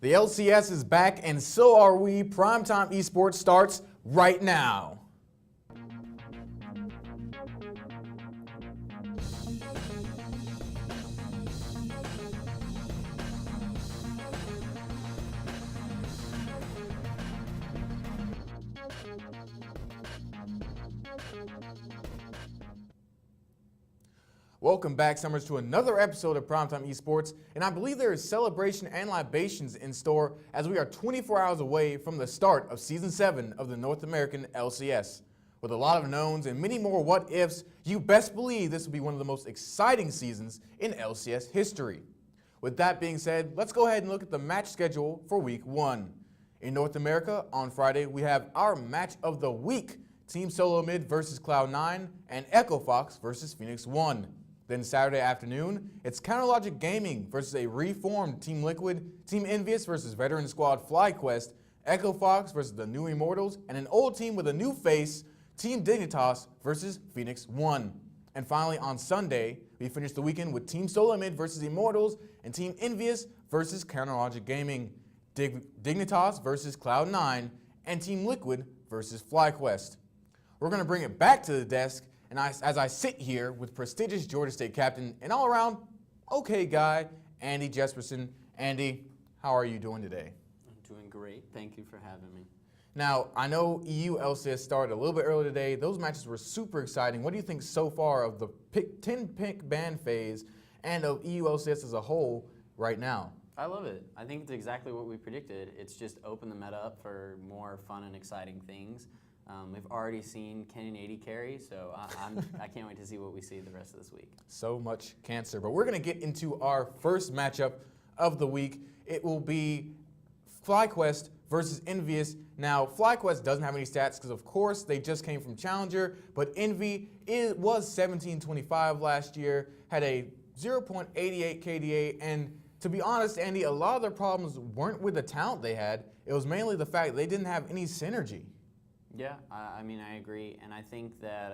The LCS is back, and so are we. Primetime eSports starts right now. Welcome back, Summers, to another episode of Primetime Esports, and I believe there is celebration and libations in store as we are 24 hours away from the start of Season 7 of the North American LCS. With a lot of knowns and many more what-ifs, you best believe this will be one of the most exciting seasons in LCS history. With that being said, let's go ahead and look at the match schedule for Week 1. In North America, on Friday, we have our match of the week, Team Solo Mid versus Cloud9 and Echo Fox versus Phoenix 1. Then Saturday afternoon, it's Counterlogic Gaming versus a reformed Team Liquid, Team Envious versus veteran squad FlyQuest, Echo Fox versus the New Immortals, and an old team with a new face, Team Dignitas versus Phoenix 1. And finally, on Sunday, we finish the weekend with Team Solo Mid versus Immortals and Team Envious versus Counterlogic Gaming, Dignitas versus Cloud9, and Team Liquid versus FlyQuest. We're going to bring it back to the desk. And as I sit here with prestigious Georgia State captain and all-around okay guy, Andy Jesperson. Andy, how are you doing today? I'm doing great. Thank you for having me. Now, I know EU LCS started a little bit earlier today. Those matches were super exciting. What do you think so far of the 10-pick ban phase and of EU LCS as a whole right now? I love it. I think it's exactly what we predicted. It's just opened the meta up for more fun and exciting things. We've already seen Kenyon 80 carry, so I can't wait to see what we see the rest of this week. So much cancer. But we're going to get into our first matchup of the week. It will be FlyQuest versus Envious. Now, FlyQuest doesn't have any stats because, of course, they just came from Challenger, but Envy was 17-25 last year, had a 0.88 KDA, and to be honest, Andy, a lot of their problems weren't with the talent they had. It was mainly the fact they didn't have any synergy. Yeah, I mean, I agree, and I think that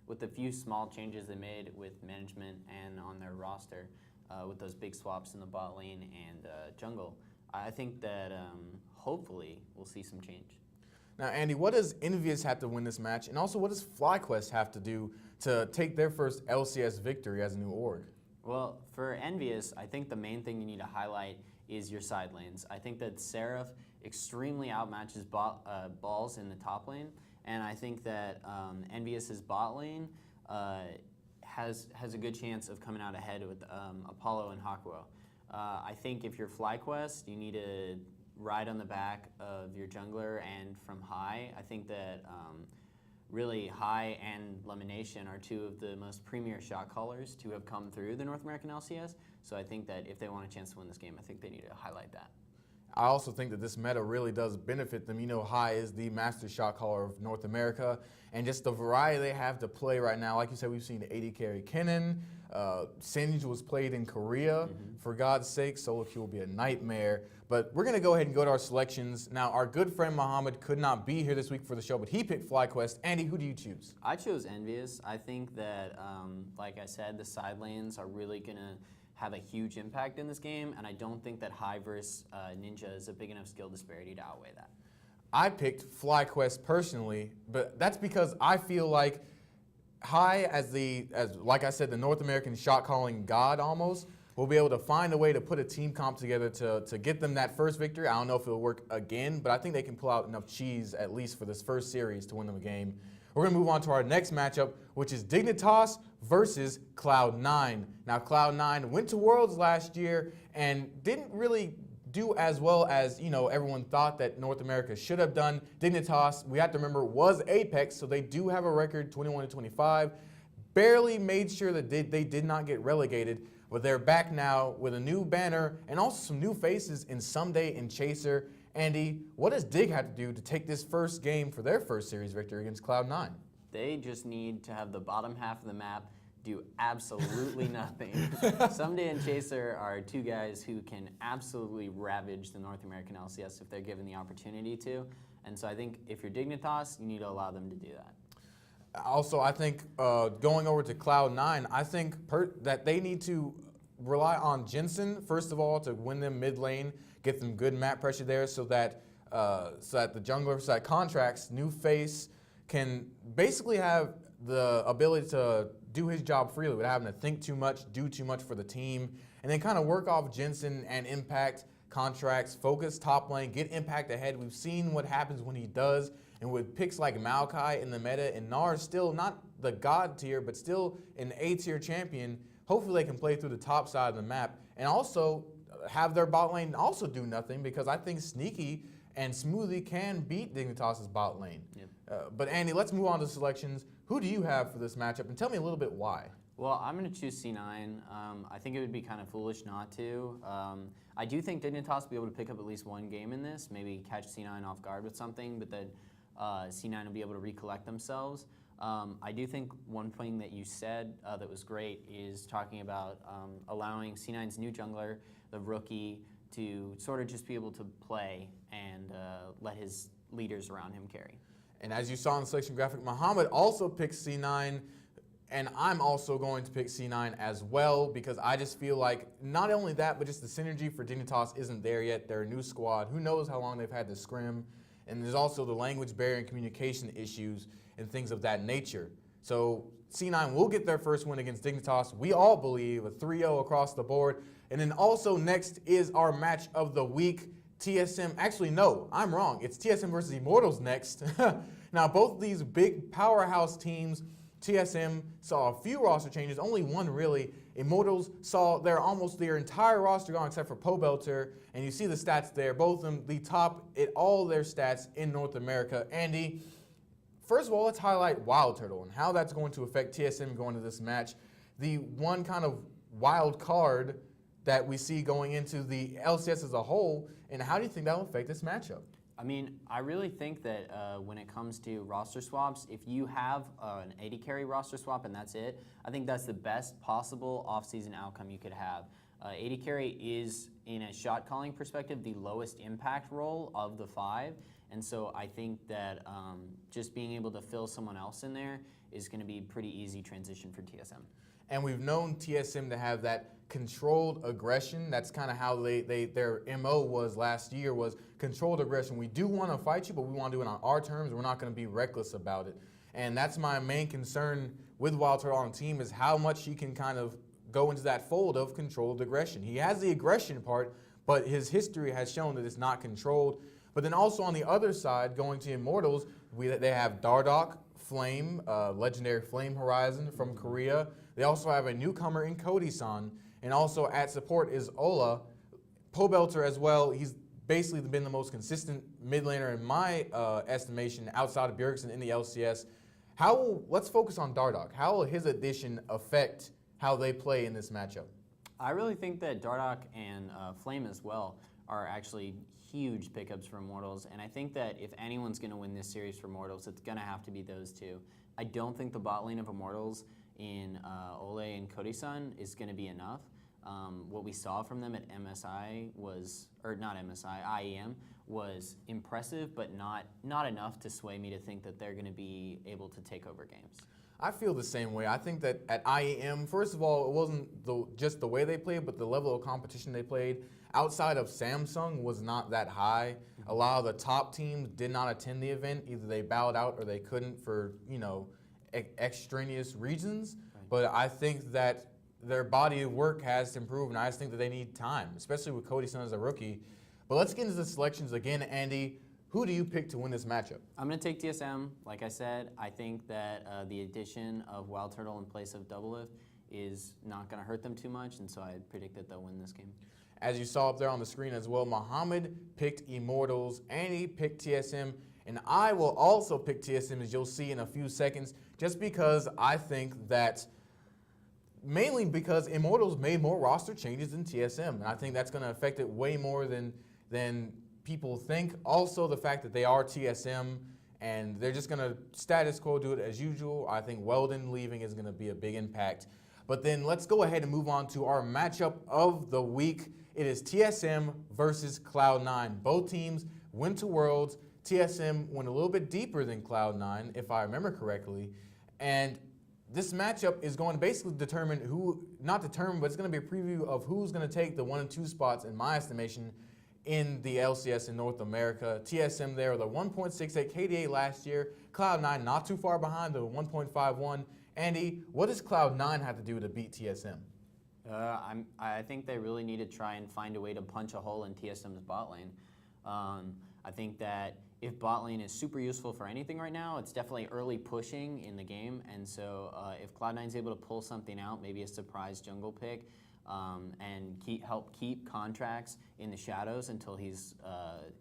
with the few small changes they made with management and on their roster, with those big swaps in the bot lane and jungle, I think that hopefully we'll see some change. Now, Andy, what does Envious have to win this match, and also what does FlyQuest have to do to take their first LCS victory as a new org? Well, for Envious, I think the main thing you need to highlight is your side lanes. I think that Seraph extremely outmatches balls in the top lane, and I think that Envious's bot lane has a good chance of coming out ahead with Apollo and Hakuo. I think if you're FlyQuest, you need to ride on the back of your jungler and from High. I think that really High and Lemonation are two of the most premier shot callers to have come through the North American LCS, so I think that if they want a chance to win this game, I think they need to highlight that. I also think that this meta really does benefit them. You know, High is the master shot caller of North America, and just the variety they have to play right now. Like you said, we've seen 80 carry Kennen. Singe was played in Korea. For God's sake, solo queue will be a nightmare. But we're going to go ahead and go to our selections. Now, our good friend Mohammed could not be here this week for the show, but he picked FlyQuest. Andy, who do you choose? I chose Envious. I think that, like I said, the side lanes are really going to have a huge impact in this game, and I don't think that High versus Ninja is a big enough skill disparity to outweigh that. I picked FlyQuest personally, but that's because I feel like High, as like I said, the North American shot calling god almost, will be able to find a way to put a team comp together to get them that first victory. I don't know if it'll work again, but I think they can pull out enough cheese at least for this first series to win them a game. We're going to move on to our next matchup, which is Dignitas versus Cloud9. Now, Cloud9 went to Worlds last year and didn't really do as well as, you know, everyone thought that North America should have done. Dignitas, we have to remember, was Apex, so they do have a record 21-25. Barely made sure that they did not get relegated, but they're back now with a new banner and also some new faces in Someday and Chaser. Andy, what does Dig have to do to take this first game for their first series victory against Cloud9? They just need to have the bottom half of the map do absolutely nothing. Someday and Chaser are two guys who can absolutely ravage the North American LCS if they're given the opportunity to. And so I think if you're Dignitas, you need to allow them to do that. Also, I think going over to Cloud9, I think that they need to rely on Jensen, first of all, to win them mid lane, get them good map pressure there so that the jungler, so that Contracts, new face, can basically have the ability to do his job freely without having to think too much, do too much for the team, and then kind of work off Jensen and Impact, Contracts, focus top lane, get Impact ahead. We've seen what happens when he does, and with picks like Maokai in the meta, and Nars still not the god tier, but still an A tier champion, hopefully they can play through the top side of the map and also have their bot lane also do nothing, because I think Sneaky and Smoothie can beat Dignitas's bot lane. Yep. But Andy, let's move on to selections. Who do you have for this matchup? And tell me a little bit why. Well, I'm going to choose C9. I think it would be kind of foolish not to. I do think Dignitas will be able to pick up at least one game in this, maybe catch C9 off guard with something, but then C9 will be able to recollect themselves. I do think one thing that you said that was great is talking about allowing C9's new jungler, the rookie, to sort of just be able to play and let his leaders around him carry. And as you saw in the selection graphic, Mohammed also picked C9, and I'm also going to pick C9 as well, because I just feel like not only that, but just the synergy for Dignitas isn't there yet. They're a new squad. Who knows how long they've had to scrim. And there's also the language barrier and communication issues and things of that nature. So C9 will get their first win against Dignitas. We all believe a 3-0 across the board. And then also next is our match of the week. TSM, actually no, I'm wrong. It's TSM versus Immortals next. Now both of these big powerhouse teams, TSM saw a few roster changes, only one really. Immortals saw almost their entire roster gone except for Pobelter, and you see the stats there. Both of them, the top at all their stats in North America. Andy, first of all, let's highlight Wild Turtle and how that's going to affect TSM going into this match. The one kind of wild card that we see going into the LCS as a whole, and how do you think that will affect this matchup? I mean, I really think that when it comes to roster swaps, if you have an AD carry roster swap and that's it, I think that's the best possible offseason outcome you could have. AD carry is, in a shot calling perspective, the lowest impact role of the 5, and so I think that just being able to fill someone else in there is going to be a pretty easy transition for TSM. And we've known TSM to have that controlled aggression. That's kind of how their MO was last year, was controlled aggression. We do want to fight you, but we want to do it on our terms. We're not going to be reckless about it. And that's my main concern with Wild Turtle on the team, is how much he can kind of go into that fold of controlled aggression. He has the aggression part, but his history has shown that it's not controlled. But then also on the other side, going to Immortals, they have Dardoch, Flame, legendary Flame Horizon from Korea. They also have a newcomer in Cody-san, and also at support is Ola. Pobelter as well, he's basically been the most consistent mid laner in my estimation outside of Bjergsen in the LCS. Let's focus on Dardoch. How will his addition affect how they play in this matchup? I really think that Dardoch and Flame as well are actually huge pickups for Immortals, and I think that if anyone's going to win this series for Immortals, it's going to have to be those two. I don't think the bot lane of Immortals in Ole and Cody-san is going to be enough. What we saw from them at MSI was, or not MSI, IEM, was impressive, but not enough to sway me to think that they're going to be able to take over games. I feel the same way. I think that at IEM, first of all, it wasn't just the way they played, but the level of competition they played outside of Samsung was not that high. A lot of the top teams did not attend the event. Either they bowed out or they couldn't for, extraneous reasons. Right. But I think that their body of work has improved, and I just think that they need time, especially with Cody-san as a rookie. But let's get into the selections again, Andy. Who do you pick to win this matchup? I'm going to take TSM. Like I said, I think that the addition of Wild Turtle in place of Doublelift is not going to hurt them too much, and so I predict that they'll win this game. As you saw up there on the screen as well, Mohammed picked Immortals, Andy picked TSM, and I will also pick TSM, as you'll see in a few seconds, just because I think that, mainly because Immortals made more roster changes than TSM, and I think that's going to affect it way more than people think. Also, the fact that they are TSM and they're just going to status quo do it as usual. I think Weldon leaving is going to be a big impact. But then let's go ahead and move on to our matchup of the week. It is TSM versus Cloud9. Both teams went to Worlds. TSM went a little bit deeper than Cloud9, if I remember correctly. And this matchup is going to basically determine not determine, but it's going to be a preview of who's going to take the 1 and 2 spots, in my estimation, in the LCS in North America. TSM there with a 1.68 KDA last year. Cloud9 not too far behind, the 1.51. Andy, what does Cloud9 have to do to beat TSM? I think they really need to try and find a way to punch a hole in TSM's bot lane. I think that if bot lane is super useful for anything right now, it's definitely early pushing in the game. And so if Cloud9's able to pull something out, maybe a surprise jungle pick, and help keep contracts in the shadows until he's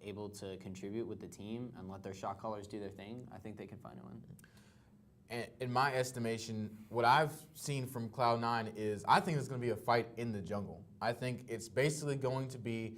able to contribute with the team and let their shot callers do their thing, I think they can find a win. And in my estimation, what I've seen from Cloud9 is I think it's going to be a fight in the jungle. I think it's basically going to be,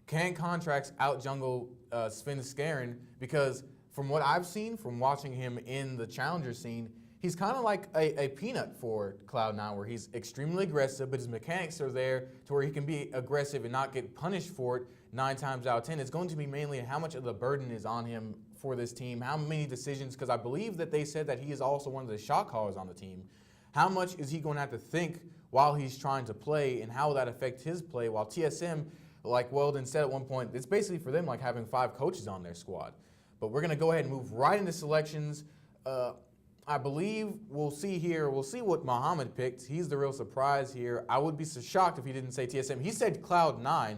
can contracts out jungle Sven Skaren? Because from what I've seen, from watching him in the challenger scene, he's kind of like a peanut for Cloud9, where he's extremely aggressive, but his mechanics are there to where he can be aggressive and not get punished for it 9 times out of 10. It's going to be mainly how much of the burden is on him for this team, how many decisions, because I believe that they said that he is also one of the shot callers on the team. How much is he going to have to think while he's trying to play, and how will that affect his play? While TSM, like Weldon said at one point, it's basically for them like having 5 coaches on their squad. But we're going to go ahead and move right into selections. I believe we'll see what Mohammed picked. He's the real surprise here. I would be so shocked if he didn't say TSM. He said Cloud9.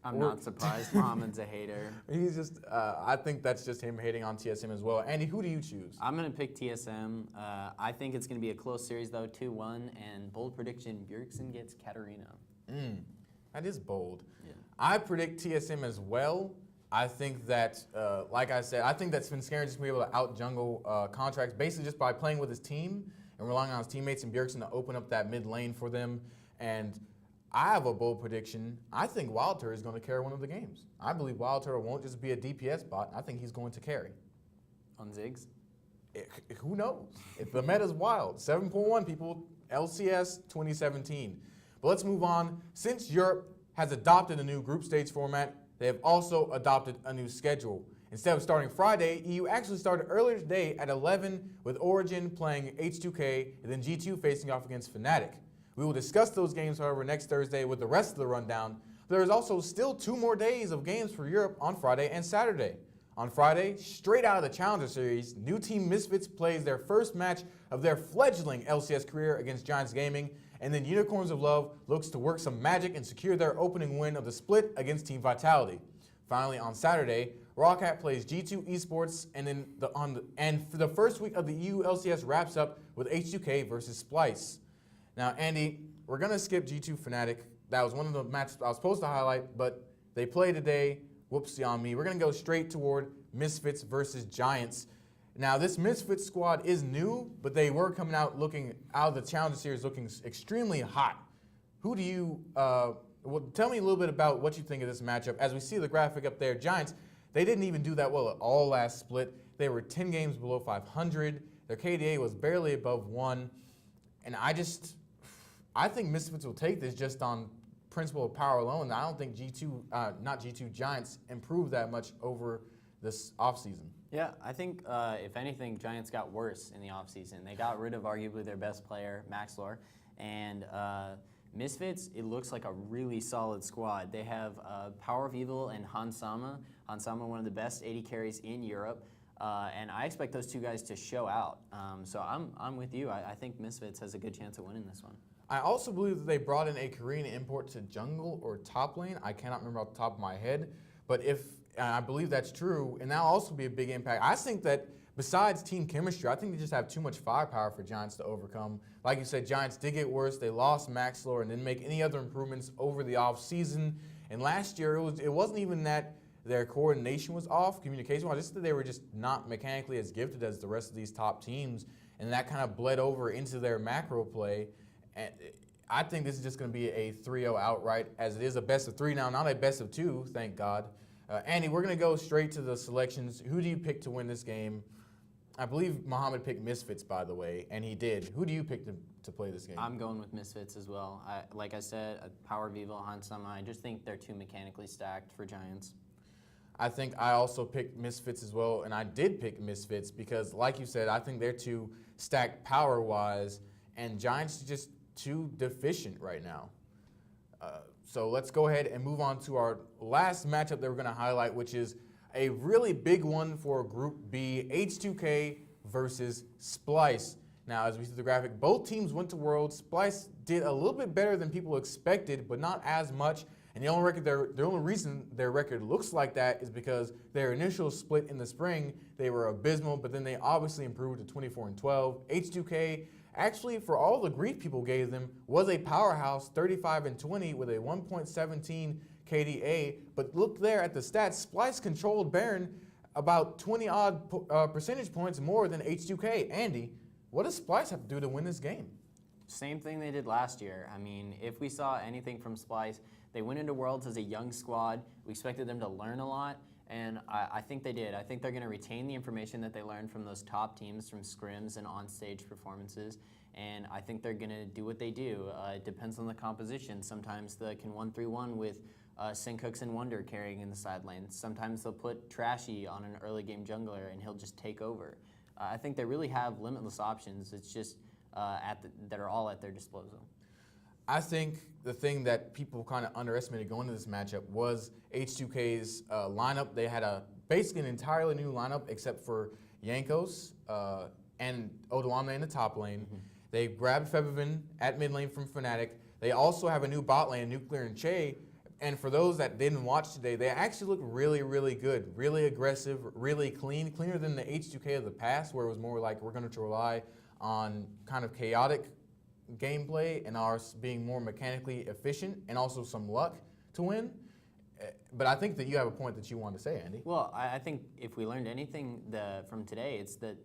I'm not surprised. Mohammed's a hater. He's just, I think that's just him hating on TSM as well. Andy, who do you choose? I'm going to pick TSM. I think it's going to be a close series, though, 2-1. And bold prediction, Bjergsen gets Katarina. That is bold. Yeah. I predict TSM as well. I think that, like I said, I think that Sven Skaren just going to be able to out-jungle contracts basically just by playing with his team and relying on his teammates and Bjergsen to open up that mid lane for them. And I have a bold prediction. I think WildTur is going to carry one of the games. I believe WildTur won't just be a DPS bot. I think he's going to carry. On Ziggs? Who knows? If the meta's wild. 7.1 people, LCS 2017. But let's move on. Since Europe has adopted a new group stage format, they have also adopted a new schedule. Instead of starting Friday, EU actually started earlier today at 11 with Origin playing H2K and then G2 facing off against Fnatic. We will discuss those games, however, next Thursday with the rest of the rundown. There is also still 2 more days of games for Europe on Friday and Saturday. On Friday, straight out of the Challenger Series, new team Misfits plays their first match of their fledgling LCS career against Giants Gaming, and then Unicorns of Love looks to work some magic and secure their opening win of the split against Team Vitality. Finally, on Saturday, Rawcat plays G2 eSports, and then for the first week of the EU LCS wraps up with H2K versus Splice. Now, Andy, we're going to skip G2 Fnatic. That was one of the matches I was supposed to highlight, but they play today. Whoopsie on me. We're going to go straight toward Misfits versus Giants. Now, this Misfits squad is new, but they were coming out of the Challenger Series looking extremely hot. Who do you, tell me a little bit about what you think of this matchup. As we see the graphic up there, Giants, they didn't even do that well at all last split. They were 10 games below 500. Their KDA was barely above 1. And I think Misfits will take this just on principle of power alone. I don't think Giants improved that much over this offseason. Yeah, I think if anything, Giants got worse in the offseason. They got rid of arguably their best player, Maxlor, and Misfits, it looks like a really solid squad. They have Power of Evil and Hansama. Hansama, one of the best AD carries in Europe. And I expect those 2 guys to show out. So I'm with you. I think Misfits has a good chance of winning this one. I also believe that they brought in a Korean import to jungle or top lane. I cannot remember off the top of my head. But I believe that's true, and that'll also be a big impact. I think that besides team chemistry, I think they just have too much firepower for Giants to overcome. Like you said, Giants did get worse. They lost Maxlor and didn't make any other improvements over the offseason. And last year, it wasn't even that their coordination was off, communication-wise. Just that they were just not mechanically as gifted as the rest of these top teams, and that kind of bled over into their macro play. And I think this is just going to be a 3-0 outright, as it is a best of 3 now, not a best of 2, thank God. Andy, we're going to go straight to the selections. Who do you pick to win this game? I believe Mohammed picked Misfits, by the way, and he did. Who do you pick to play this game? I'm going with Misfits as well. Like I said, Power of Evil, Hansama, I just think they're too mechanically stacked for Giants. I think I also picked Misfits as well, and I did pick Misfits because, like you said, I think they're too stacked power-wise, and Giants are just too deficient right now. So let's go ahead and move on to our last matchup that we're going to highlight, which is a really big one for Group B, H2K versus Splice. Now, as we see the graphic, both teams went to Worlds. Splice did a little bit better than people expected, but not as much. And the only reason their record looks like that is because their initial split in the spring, they were abysmal, but then they obviously improved to 24-12. H2K, actually, for all the grief people gave them, was a powerhouse, 35-20 with a 1.17 KDA. But look there at the stats. Splice controlled Baron about 20-odd percentage points more than H2K. Andy, what does Splice have to do to win this game? Same thing they did last year. I mean, if we saw anything from Splice, they went into Worlds as a young squad. We expected them to learn a lot, and I think they did. I think they're going to retain the information that they learned from those top teams, from scrims and on-stage performances, and I think they're going to do what they do. It depends on the composition. Sometimes they can 1-3-1 with Sincooks and Wonder carrying in the side lane. Sometimes they'll put Trashy on an early game jungler, and he'll just take over. I think they really have limitless options. It's just that are all at their disposal. I think the thing that people kind of underestimated going into this matchup was H2K's lineup. They had basically an entirely new lineup except for Yankos and Odoamne in the top lane. Mm-hmm. They grabbed Fevivin at mid lane from Fnatic. They also have a new bot lane, Nuclear and Che. And for those that didn't watch today, they actually look really, really good, really aggressive, really clean, cleaner than the H2K of the past, where it was more like we're going to rely on kind of chaotic gameplay and ours being more mechanically efficient and also some luck to win. But I think that you have a point that you want to say, Andy. Well, I think if we learned anything from today, it's that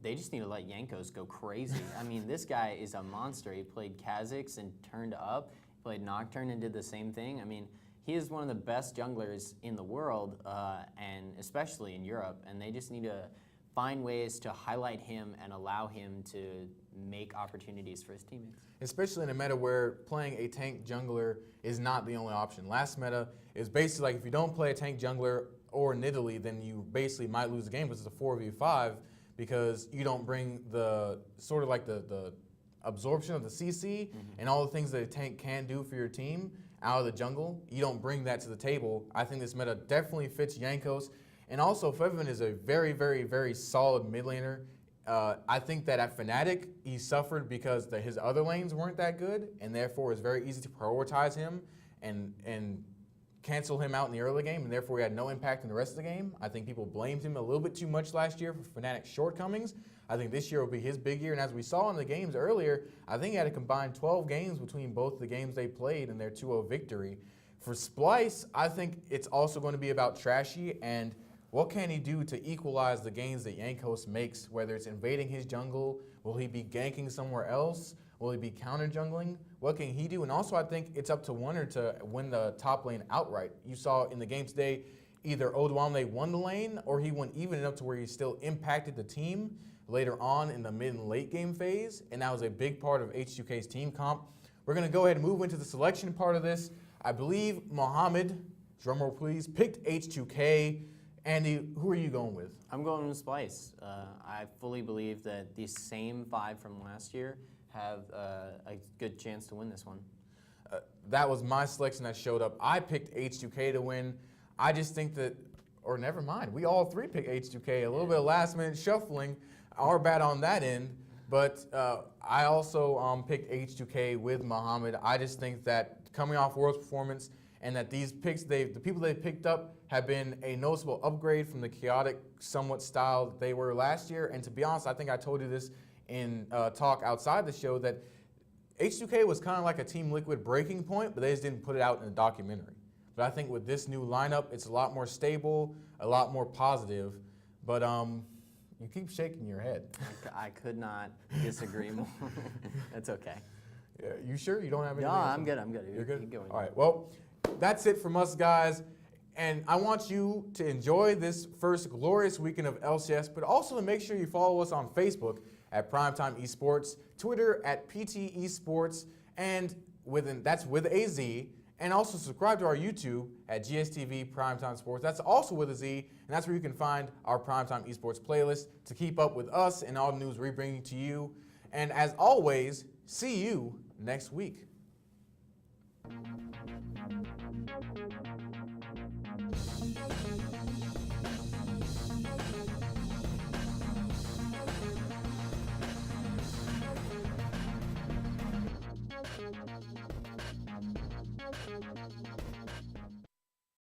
they just need to let Yankos go crazy. I mean, this guy is a monster. He played Kha'Zix and turned up. He played Nocturne and did the same thing. I mean, he is one of the best junglers in the world, and especially in Europe, and they just need to find ways to highlight him and allow him to make opportunities for his teammates. Especially in a meta where playing a tank jungler is not the only option. Last meta is basically like if you don't play a tank jungler or Nidalee, then you basically might lose the game because it's a 4v5 because you don't bring the sort of like the absorption of the CC and all the things that a tank can do for your team out of the jungle. You don't bring that to the table. I think this meta definitely fits Yankos. And also, Fevivin is a very, very, very solid mid laner. I think that at Fnatic, he suffered because his other lanes weren't that good, and therefore it's very easy to prioritize him and cancel him out in the early game, and therefore he had no impact in the rest of the game. I think people blamed him a little bit too much last year for Fnatic's shortcomings. I think this year will be his big year, and as we saw in the games earlier, I think he had a combined 12 games between both the games they played and their 2-0 victory. For Splice, I think it's also going to be about Trashy and what can he do to equalize the gains that Yankos makes, whether it's invading his jungle, will he be ganking somewhere else, will he be counter jungling, what can he do? And also I think it's up to Wonder to win the top lane outright. You saw in the game today, either Odoamne won the lane or he went even enough to where he still impacted the team later on in the mid and late game phase, and that was a big part of H2K's team comp. We're gonna go ahead and move into the selection part of this. I believe Mohammed, drumroll please, picked H2K. Andy, who are you going with? I'm going with Splice. I fully believe that these same 5 from last year have a good chance to win this one. That was my selection that showed up. I picked H2K to win. I just think that, or never mind, we all 3 picked H2K. A little bit of last minute shuffling, our bad on that end. But I also picked H2K with Mohammed. I just think that coming off World's performance, and that these picks, the people they picked up have been a noticeable upgrade from the chaotic, somewhat style that they were last year. And to be honest, I think I told you this in talk outside the show that H2K was kind of like a Team Liquid breaking point, but they just didn't put it out in the documentary. But I think with this new lineup, it's a lot more stable, a lot more positive. But you keep shaking your head. I could not disagree more. That's okay. Yeah, you sure you don't have anything? No, I'm good. I'm good. You're good? Keep going. All right. Well, that's it from us, guys. And I want you to enjoy this first glorious weekend of LCS, but also to make sure you follow us on Facebook at PrimeTime Esports, Twitter at PT Esports, and that's with AZ, And also subscribe to our YouTube at GSTV Primetime Sports. That's also with a Z, and that's where you can find our Primetime Esports playlist to keep up with us and all the news we're bringing to you. And as always, see you next week.